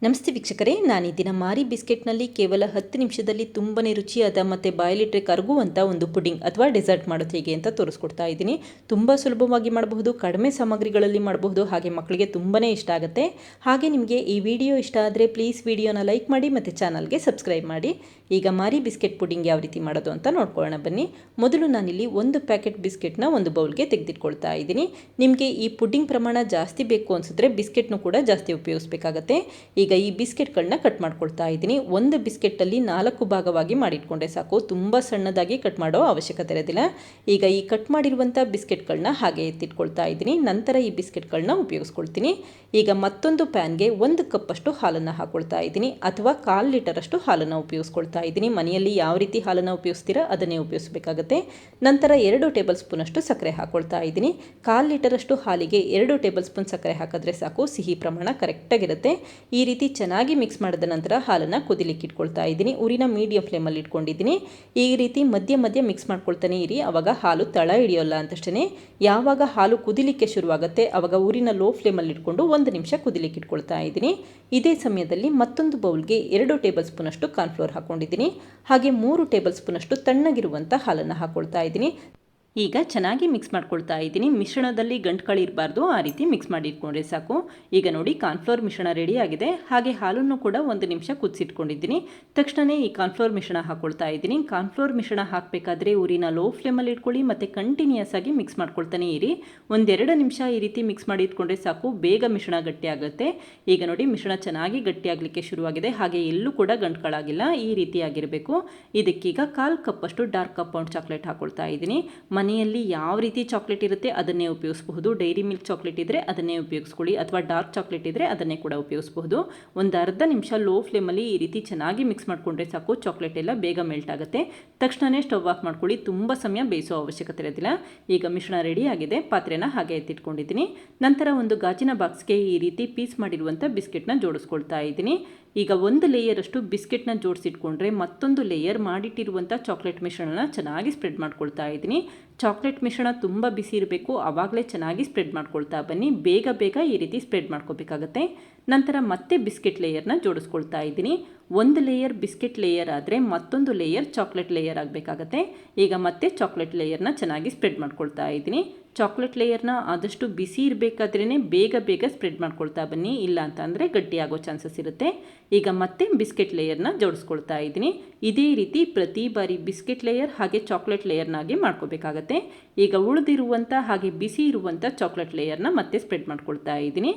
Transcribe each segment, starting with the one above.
ನಮಸ್ತೆ ವೀಕ್ಷಕರೇ, ನಾನು ಈ ದಿನ ಮಾರಿ ಬಿಸ್ಕೆಟ್ನಲ್ಲಿ ಕೇವಲ 10 ನಿಮಿಷದಲ್ಲಿ ತುಂಬನೇ ರುಚಿಯಾದ ಮತ್ತು ಬಾಯಲ್ಲಿಟ್ಟರೆ ಕರಗುವಂಥ ಒಂದು ಪುಡಿಂಗ್ ಅಥವಾ ಡೆಸರ್ಟ್ ಮಾಡೋದು ಹೇಗೆ ಅಂತ ತೋರಿಸ್ಕೊಡ್ತಾ ಇದ್ದೀನಿ. ತುಂಬ ಸುಲಭವಾಗಿ ಮಾಡಬಹುದು, ಕಡಿಮೆ ಸಾಮಗ್ರಿಗಳಲ್ಲಿ ಮಾಡಬಹುದು, ಹಾಗೆ ಮಕ್ಕಳಿಗೆ ತುಂಬಾ ಇಷ್ಟ ಆಗುತ್ತೆ. ಹಾಗೆ ನಿಮಗೆ ಈ ವಿಡಿಯೋ ಇಷ್ಟ ಆದರೆ ಪ್ಲೀಸ್ ವಿಡಿಯೋನ ಲೈಕ್ ಮಾಡಿ ಮತ್ತು ಚಾನಲ್ಗೆ ಸಬ್ಸ್ಕ್ರೈಬ್ ಮಾಡಿ. ಈಗ ಮಾರಿ ಬಿಸ್ಕೆಟ್ ಪುಡಿಂಗ್ ಯಾವ ರೀತಿ ಮಾಡೋದು ಅಂತ ನೋಡ್ಕೊಳ್ಳೋಣ ಬನ್ನಿ. ಮೊದಲು ನಾನಿಲ್ಲಿ ಒಂದು ಪ್ಯಾಕೆಟ್ ಬಿಸ್ಕೆಟ್ನ ಒಂದು ಬೌಲ್ಗೆ ತೆಗೆದಿಟ್ಕೊಳ್ತಾ ಇದ್ದೀನಿ. ನಿಮಗೆ ಈ ಪುಡಿಂಗ್ ಪ್ರಮಾಣ ಜಾಸ್ತಿ ಬೇಕು ಅನಿಸಿದ್ರೆ ಬಿಸ್ಕೆಟ್ನು ಕೂಡ ಜಾಸ್ತಿ ಉಪಯೋಗಿಸಬೇಕಾಗತ್ತೆ. ಈಗ ಈ ಬಿಸ್ಕೆಟ್ಗಳನ್ನ ಕಟ್ ಮಾಡ್ಕೊಳ್ತಾ ಇದ್ದೀನಿ. ಒಂದು ಬಿಸ್ಕೆಟಲ್ಲಿ 4 ಭಾಗವಾಗಿ ಮಾಡಿಟ್ಕೊಂಡ್ರೆ ಸಾಕು, ತುಂಬ ಸಣ್ಣದಾಗಿ ಕಟ್ ಮಾಡೋ ಅವಶ್ಯಕತೆ ಇರೋದಿಲ್ಲ. ಈಗ ಈ ಕಟ್ ಮಾಡಿರುವಂಥ ಬಿಸ್ಕೆಟ್ಗಳನ್ನ ಹಾಗೆ ಎತ್ತಿಟ್ಕೊಳ್ತಾ ಇದ್ದೀನಿ. ನಂತರ ಈ ಬಿಸ್ಕೆಟ್ಗಳನ್ನ ಉಪಯೋಗಿಸ್ಕೊಳ್ತೀನಿ. ಈಗ ಮತ್ತೊಂದು ಪ್ಯಾನ್ಗೆ 1 ಕಪ್ಪಷ್ಟು ಹಾಲನ್ನು ಹಾಕೊಳ್ತಾ ಇದ್ದೀನಿ, ಅಥವಾ 1/4 ಲೀಟರಷ್ಟು ಹಾಲನ್ನು ಉಪಯೋಗಿಸ್ಕೊಳ್ತಾ ಇದ್ದೀನಿ. ಮನೆಯಲ್ಲಿ ಯಾವ ರೀತಿ ಹಾಲನ್ನು ಉಪಯೋಗಿಸ್ತೀರಾ ಅದನ್ನೇ ಉಪಯೋಗಿಸಬೇಕಾಗತ್ತೆ. ನಂತರ 2 ಟೇಬಲ್ ಸ್ಪೂನಷ್ಟು ಸಕ್ಕರೆ ಹಾಕೊಳ್ತಾ ಇದ್ದೀನಿ. 1/4 ಲೀಟರಷ್ಟು ಹಾಲಿಗೆ 2 ಟೇಬಲ್ ಸ್ಪೂನ್ ಸಕ್ಕರೆ ಹಾಕಿದ್ರೆ ಸಾಕು, ಸಿಹಿ ಪ್ರಮಾಣ ಕರೆಕ್ಟಾಗಿರುತ್ತೆ. ಈ ರೀತಿ ಚೆನ್ನಾಗಿ ಮಿಕ್ಸ್ ಮಾಡಿದ ನಂತರ ಹಾಲನ್ನು ಕುದಿಲಿಕ್ಕೆ ಇಟ್ಕೊಳ್ತಾ ಇದ್ದೀನಿ. ಊರಿನ ಮೀಡಿಯಂ ಫ್ಲೇಮಲ್ಲಿ ಇಟ್ಕೊಂಡಿದ್ದೀನಿ. ಈ ರೀತಿ ಮಧ್ಯ ಮಧ್ಯ ಮಿಕ್ಸ್ ಮಾಡ್ಕೊಳ್ತಾನೆ ಇರಿ, ಆವಾಗ ಹಾಲು ತಳ ಹಿಡಿಯೋಲ್ಲ ಅಂತಷ್ಟೇ. ಯಾವಾಗ ಹಾಲು ಕುದಿಲಿಕ್ಕೆ ಶುರುವಾಗುತ್ತೆ ಆವಾಗ ಊರಿನ ಲೋ ಫ್ಲೇಮಲ್ಲಿ ಇಟ್ಕೊಂಡು 1 ನಿಮಿಷ ಕುದಿಲಿಕ್ಕೆ ಇಟ್ಕೊಳ್ತಾ ಇದ್ದೀನಿ. ಇದೇ ಸಮಯದಲ್ಲಿ ಮತ್ತೊಂದು ಬೌಲ್ಗೆ 2 ಟೇಬಲ್ ಸ್ಪೂನಷ್ಟು ಕಾರ್ನ್ಫ್ಲೋರ್ ಹಾಕೊಂಡಿದ್ದೀನಿ. ಹಾಗೆ 3 ಟೇಬಲ್ ಸ್ಪೂನಷ್ಟು ತಣ್ಣಗಿರುವಂಥ ಹಾಲನ್ನು ಹಾಕೊಳ್ತಾ ಇದ್ದೀನಿ. ಈಗ ಚೆನ್ನಾಗಿ ಮಿಕ್ಸ್ ಮಾಡ್ಕೊಳ್ತಾ ಇದ್ದೀನಿ. ಮಿಶ್ರಣದಲ್ಲಿ ಗಂಟುಗಳು ಇರಬಾರ್ದು, ಆ ರೀತಿ ಮಿಕ್ಸ್ ಮಾಡಿ ಇಟ್ಕೊಂಡ್ರೆ ಸಾಕು. ಈಗ ನೋಡಿ ಕಾರ್ನ್ಫ್ಲೋರ್ ಮಿಶ್ರಣ ರೆಡಿ ಆಗಿದೆ. ಹಾಗೆ ಹಾಲನ್ನು ಕೂಡ 1 ನಿಮಿಷ ಕುದಿಸಿಟ್ಕೊಂಡಿದ್ದೀನಿ. ತಕ್ಷಣವೇ ಈ ಕಾರ್ನ್ಫ್ಲೋರ್ ಮಿಶ್ರಣ ಹಾಕ್ಕೊಳ್ತಾ ಇದ್ದೀನಿ. ಕಾರ್ನ್ಫ್ಲೋರ್ ಮಿಶ್ರಣ ಹಾಕಬೇಕಾದ್ರೆ ಊರಿನ ಲೋ ಫ್ಲೇಮಲ್ಲಿ ಇಟ್ಕೊಳ್ಳಿ ಮತ್ತು ಕಂಟಿನ್ಯೂಸ್ ಆಗಿ ಮಿಕ್ಸ್ ಮಾಡ್ಕೊಳ್ತಾನೆ ಇರಿ. 1-2 ನಿಮಿಷ ಈ ರೀತಿ ಮಿಕ್ಸ್ ಮಾಡಿ ಇಟ್ಕೊಂಡ್ರೆ ಸಾಕು, ಬೇಗ ಮಿಶ್ರಣ ಗಟ್ಟಿಯಾಗುತ್ತೆ. ಈಗ ನೋಡಿ ಮಿಶ್ರಣ ಚೆನ್ನಾಗಿ ಗಟ್ಟಿಯಾಗಲಿಕ್ಕೆ ಶುರುವಾಗಿದೆ. ಹಾಗೆ ಎಲ್ಲೂ ಕೂಡ ಗಂಟುಗಳಾಗಿಲ್ಲ, ಈ ರೀತಿ ಆಗಿರಬೇಕು. ಇದಕ್ಕೀಗ 1/4 ಕಪ್ಪಷ್ಟು ಡಾರ್ಕ್ ಕಾಂಪೌಂಡ್ ಚಾಕ್ಲೇಟ್ ಹಾಕ್ಕೊಳ್ತಾ ಇದ್ದೀನಿ. ಮನೆಯಲ್ಲಿ ಯಾವ ರೀತಿ ಚಾಕ್ಲೇಟ್ ಇರುತ್ತೆ ಅದನ್ನೇ ಉಪಯೋಗಿಸಬಹುದು. ಡೈರಿ ಮಿಲ್ಕ್ ಚಾಕ್ಲೇಟ್ ಇದ್ದರೆ ಅದನ್ನೇ ಉಪಯೋಗಿಸ್ಕೊಳ್ಳಿ, ಅಥವಾ ಡಾರ್ಕ್ ಚಾಕ್ಲೇಟ್ ಇದ್ದರೆ ಅದನ್ನೇ ಕೂಡ ಉಪಯೋಗಿಸಬಹುದು. ಒಂದು ಅರ್ಧ ನಿಮಿಷ ಲೋ ಫ್ಲೇಮಲ್ಲಿ ಈ ರೀತಿ ಚೆನ್ನಾಗಿ ಮಿಕ್ಸ್ ಮಾಡಿಕೊಂಡ್ರೆ ಸಾಕು, ಚಾಕ್ಲೇಟ್ ಎಲ್ಲ ಬೇಗ ಮೆಲ್ಟ್ ಆಗುತ್ತೆ. ತಕ್ಷಣವೇ ಸ್ಟವ್ ಆಫ್ ಮಾಡ್ಕೊಳ್ಳಿ, ತುಂಬ ಸಮಯ ಬೇಯಿಸೋ ಅವಶ್ಯಕತೆ ಇರೋದಿಲ್ಲ. ಈಗ ಮಿಶ್ರಣ ರೆಡಿ ಆಗಿದೆ. ಪಾತ್ರೆನ ಹಾಗೆ ಎತ್ತಿಟ್ಕೊಂಡಿದ್ದೀನಿ. ನಂತರ ಒಂದು ಗಾಜಿನ ಬಾಕ್ಸ್ಗೆ ಈ ರೀತಿ ಪೀಸ್ ಮಾಡಿರುವಂಥ ಬಿಸ್ಕೆಟ್ನ ಜೋಡಿಸ್ಕೊಳ್ತಾ ಇದ್ದೀನಿ. ಈಗ ಒಂದು ಲೇಯರಷ್ಟು ಬಿಸ್ಕೆಟ್ನ ಜೋಡಿಸಿಟ್ಕೊಂಡ್ರೆ ಮತ್ತೊಂದು ಲೇಯರ್ ಮಾಡಿಟ್ಟಿರುವಂಥ ಚಾಕ್ಲೇಟ್ ಮಿಶ್ರಣನ ಚೆನ್ನಾಗಿ ಸ್ಪ್ರೆಡ್ ಮಾಡ್ಕೊಳ್ತಾ ಇದ್ದೀನಿ. ಚಾಕ್ಲೇಟ್ ಮಿಶ್ರಣ ತುಂಬ ಬಿಸಿ ಇರಬೇಕು, ಆವಾಗಲೇ ಚೆನ್ನಾಗಿ ಸ್ಪ್ರೆಡ್ ಮಾಡ್ಕೊಳ್ತಾ ಬನ್ನಿ. ಬೇಗ ಬೇಗ ಈ ರೀತಿ ಸ್ಪ್ರೆಡ್ ಮಾಡ್ಕೋಬೇಕಾಗತ್ತೆ. ನಂತರ ಮತ್ತೆ ಬಿಸ್ಕೆಟ್ ಲೇಯರ್ನ ಜೋಡಿಸ್ಕೊಳ್ತಾ ಇದ್ದೀನಿ. ಒಂದು ಲೇಯರ್ ಬಿಸ್ಕೆಟ್ ಲೇಯರ್ ಆದರೆ ಮತ್ತೊಂದು ಲೇಯರ್ ಚಾಕ್ಲೇಟ್ ಲೇಯರ್ ಆಗಬೇಕಾಗತ್ತೆ. ಈಗ ಮತ್ತೆ ಚಾಕ್ಲೇಟ್ ಲೇಯರ್ನ ಚೆನ್ನಾಗಿ ಸ್ಪ್ರೆಡ್ ಮಾಡ್ಕೊಳ್ತಾ ಇದ್ದೀನಿ. ಚಾಕ್ಲೇಟ್ ಲೇಯರ್ನ ಆದಷ್ಟು ಬಿಸಿ ಇರಬೇಕಾದ್ರೇ ಬೇಗ ಬೇಗ ಸ್ಪ್ರೆಡ್ ಮಾಡ್ಕೊಳ್ತಾ ಬನ್ನಿ, ಇಲ್ಲ ಅಂತ ಅಂದರೆ ಗಟ್ಟಿಯಾಗೋ ಚಾನ್ಸಸ್ ಇರುತ್ತೆ. ಈಗ ಮತ್ತೆ ಬಿಸ್ಕೆಟ್ ಲೇಯರ್ನ ಜೋಡಿಸ್ಕೊಳ್ತಾ ಇದ್ದೀನಿ. ಇದೇ ರೀತಿ ಪ್ರತಿ ಬಾರಿ ಬಿಸ್ಕೆಟ್ ಲೇಯರ್ ಹಾಗೆ ಚಾಕ್ಲೇಟ್ ಲೇಯರ್ನಾಗಿ ಮಾಡ್ಕೋಬೇಕಾಗತ್ತೆ. ಈಗ ಉಳಿದಿರುವಂಥ ಹಾಗೆ ಬಿಸಿ ಇರುವಂಥ ಚಾಕ್ಲೇಟ್ ಲೇಯರ್ನ ಮತ್ತೆ ಸ್ಪ್ರೆಡ್ ಮಾಡ್ಕೊಳ್ತಾ ಇದ್ದೀನಿ.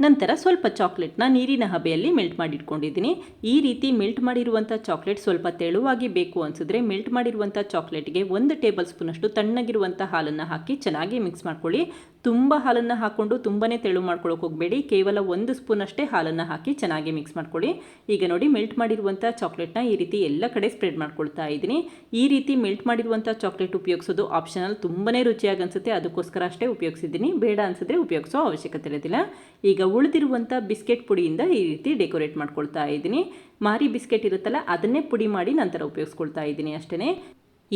ನಂತರ ಸ್ವಲ್ಪ ಚಾಕ್ಲೇಟ್ನ ನೀರಿನ ಹಬೆಯಲ್ಲಿ ಮೆಲ್ಟ್ ಮಾಡಿಟ್ಕೊಂಡಿದ್ದೀನಿ. ಈ ರೀತಿ ಮೆಲ್ಟ್ ಮಾಡಿರುವಂಥ ಚಾಕ್ಲೇಟ್ ಸ್ವಲ್ಪ ತೆಳುವಾಗಿ ಬೇಕು ಅನಿಸಿದ್ರೆ ಮೆಲ್ಟ್ ಮಾಡಿರುವಂಥ ಚಾಕ್ಲೇಟ್ಗೆ 1 ಟೇಬಲ್ ಸ್ಪೂನಷ್ಟು ತಣ್ಣಗಿರುವಂಥ ಹಾಲನ್ನು ಹಾಕಿ ಚೆನ್ನಾಗಿ ಮಿಕ್ಸ್ ಮಾಡ್ಕೊಳ್ಳಿ. ತುಂಬ ಹಾಲನ್ನು ಹಾಕ್ಕೊಂಡು ತುಂಬಾ ತೆಳು ಮಾಡ್ಕೊಳ್ಳೋಕೆ ಹೋಗಬೇಡಿ. ಕೇವಲ 1 ಸ್ಪೂನ್ ಅಷ್ಟೇ ಹಾಲನ್ನು ಹಾಕಿ ಚೆನ್ನಾಗಿ ಮಿಕ್ಸ್ ಮಾಡ್ಕೊಳ್ಳಿ. ಈಗ ನೋಡಿ ಮೆಲ್ಟ್ ಮಾಡಿರುವಂಥ ಚಾಕ್ಲೇಟ್ನ ಈ ರೀತಿ ಎಲ್ಲ ಕಡೆ ಸ್ಪ್ರೆಡ್ ಮಾಡ್ಕೊಳ್ತಾ ಇದ್ದೀನಿ. ಈ ರೀತಿ ಮೆಲ್ಟ್ ಮಾಡಿರುವಂಥ ಚಾಕ್ಲೇಟ್ ಉಪಯೋಗಿಸೋದು ಆಪ್ಷನಲ್, ತುಂಬಾ ರುಚಿಯಾಗಿ ಅನಿಸುತ್ತೆ, ಅದಕ್ಕೋಸ್ಕರ ಅಷ್ಟೇ ಉಪಯೋಗಿಸಿದ್ದೀನಿ. ಬೇಡ ಅನಿಸಿದ್ರೆ ಉಪಯೋಗಿಸೋ ಅವಶ್ಯಕತೆ ಇರೋದಿಲ್ಲ. ಈಗ ಉಳಿದಿರುವಂಥ ಬಿಸ್ಕೆಟ್ ಪುಡಿಯಿಂದ ಈ ರೀತಿ ಡೆಕೋರೇಟ್ ಮಾಡ್ಕೊಳ್ತಾ ಇದ್ದೀನಿ. ಮಾರಿ ಬಿಸ್ಕೆಟ್ ಇರುತ್ತಲ್ಲ ಅದನ್ನೇ ಪುಡಿ ಮಾಡಿ ನಂತರ ಉಪಯೋಗಿಸ್ಕೊಳ್ತಾ ಇದ್ದೀನಿ ಅಷ್ಟೇ.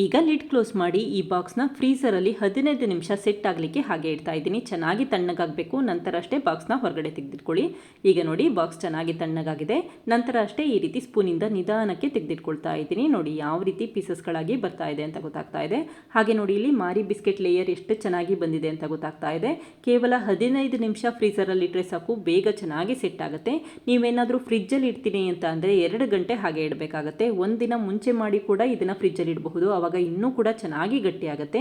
ಈಗ ಲಿಡ್ ಕ್ಲೋಸ್ ಮಾಡಿ ಈ ಬಾಕ್ಸ್ನ ಫ್ರೀಸರಲ್ಲಿ 15 ನಿಮಿಷ ಸೆಟ್ ಆಗಲಿಕ್ಕೆ ಹಾಗೆ ಇಡ್ತಾ ಇದ್ದೀನಿ. ಚೆನ್ನಾಗಿ ತಣ್ಣಗಾಗಬೇಕು, ನಂತರ ಅಷ್ಟೇ ಬಾಕ್ಸ್ನ ಹೊರಗಡೆ ತೆಗೆದಿಟ್ಕೊಳ್ಳಿ. ಈಗ ನೋಡಿ ಬಾಕ್ಸ್ ಚೆನ್ನಾಗಿ ತಣ್ಣಗಾಗಿದೆ. ನಂತರ ಅಷ್ಟೇ ಈ ರೀತಿ ಸ್ಪೂನಿಂದ ನಿಧಾನಕ್ಕೆ ತೆಗೆದಿಟ್ಕೊಳ್ತಾ ಇದ್ದೀನಿ. ನೋಡಿ ಯಾವ ರೀತಿ ಪೀಸಸ್ಗಳಾಗಿ ಬರ್ತಾ ಇದೆ ಅಂತ ಗೊತ್ತಾಗ್ತಾ ಇದೆ. ಹಾಗೆ ನೋಡಿ ಇಲ್ಲಿ ಮಾರಿ ಬಿಸ್ಕೆಟ್ ಲೇಯರ್ ಎಷ್ಟು ಚೆನ್ನಾಗಿ ಬಂದಿದೆ ಅಂತ ಗೊತ್ತಾಗ್ತಾ ಇದೆ. ಕೇವಲ 15 ನಿಮಿಷ ಫ್ರೀಸರಲ್ಲಿ ಇಟ್ಟರೆ ಸಾಕು, ಬೇಗ ಚೆನ್ನಾಗಿ ಸೆಟ್ ಆಗುತ್ತೆ. ನೀವೇನಾದರೂ ಫ್ರಿಜ್ಜಲ್ಲಿ ಇಡ್ತೀನಿ ಅಂತ ಅಂದರೆ 2 ಗಂಟೆ ಹಾಗೆ ಇಡಬೇಕಾಗತ್ತೆ. ಒಂದಿನ ಮುಂಚೆ ಮಾಡಿ ಕೂಡ ಇದನ್ನು ಫ್ರಿಜ್ಜಲ್ಲಿ ಇಡಬಹುದು, ಆವಾಗ ಇನ್ನೂ ಕೂಡ ಚೆನ್ನಾಗಿ ಗಟ್ಟಿಯಾಗುತ್ತೆ.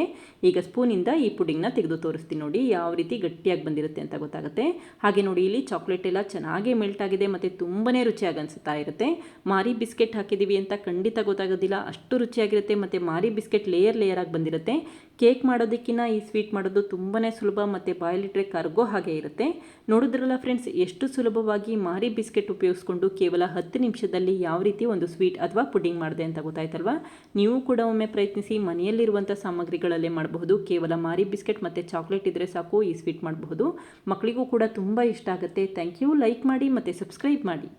ಈಗ ಸ್ಪೂನಿಂದ ಈ ಪುಡಿಂಗ್ನ ತೆಗೆದು ತೋರಿಸ್ತೀನಿ ನೋಡಿ, ಯಾವ ರೀತಿ ಗಟ್ಟಿಯಾಗಿ ಬಂದಿರುತ್ತೆ ಅಂತ ಗೊತ್ತಾಗುತ್ತೆ. ಹಾಗೆ ನೋಡಿ ಇಲ್ಲಿ ಚಾಕ್ಲೇಟ್ ಎಲ್ಲ ಚೆನ್ನಾಗಿ ಮೆಲ್ಟ್ ಆಗಿದೆ ಮತ್ತು ತುಂಬಾ ರುಚಿಯಾಗಿ ಅನಿಸ್ತಾ ಇರುತ್ತೆ. ಮಾರಿ ಬಿಸ್ಕೆಟ್ ಹಾಕಿದ್ದೀವಿ ಅಂತ ಖಂಡಿತ ಗೊತ್ತಾಗೋದಿಲ್ಲ, ಅಷ್ಟು ರುಚಿಯಾಗಿರುತ್ತೆ. ಮತ್ತು ಮಾರಿ ಬಿಸ್ಕೆಟ್ ಲೇಯರ್ ಲೇಯರ್ ಆಗಿ ಬಂದಿರುತ್ತೆ. ಕೇಕ್ ಮಾಡೋದಕ್ಕಿಂತ ಈ ಸ್ವೀಟ್ ಮಾಡೋದು ತುಂಬಾ ಸುಲಭ ಮತ್ತು ಬಾಯಲ್ಲಿಟ್ಟರೆ ಕರ್ಗೋ ಹಾಗೆ ಇರುತ್ತೆ. ನೋಡಿದ್ರಲ್ಲ ಫ್ರೆಂಡ್ಸ್, ಎಷ್ಟು ಸುಲಭವಾಗಿ ಮಾರಿ ಬಿಸ್ಕೆಟ್ ಉಪಯೋಗಿಸ್ಕೊಂಡು ಕೇವಲ 10 ನಿಮಿಷದಲ್ಲಿ ಯಾವ ರೀತಿ ಒಂದು ಸ್ವೀಟ್ ಅಥವಾ ಪುಡಿಂಗ್ ಮಾಡಿದೆ ಅಂತ ಗೊತ್ತಾಯ್ತಲ್ವಾ. ನೀವು ಕೂಡ ಒಮ್ಮೆ ಪ್ರಯತ್ನಿಸಿ. ಮನೆಯಲ್ಲಿರುವಂಥ ಸಾಮಗ್ರಿಗಳಲ್ಲೇ ಮಾಡಬಹುದು. ಕೇವಲ ಮಾರಿ ಬಿಸ್ಕೆಟ್ ಮತ್ತು ಚಾಕ್ಲೇಟ್ ಇದ್ದರೆ ಸಾಕು ಈ ಸ್ವೀಟ್ ಮಾಡಬಹುದು. ಮಕ್ಕಳಿಗೂ ಕೂಡ ತುಂಬ ಇಷ್ಟ ಆಗುತ್ತೆ. Thank you. ಲೈಕ್ ಮಾಡಿ ಮತ್ತು ಸಬ್ಸ್ಕ್ರೈಬ್ ಮಾಡಿ.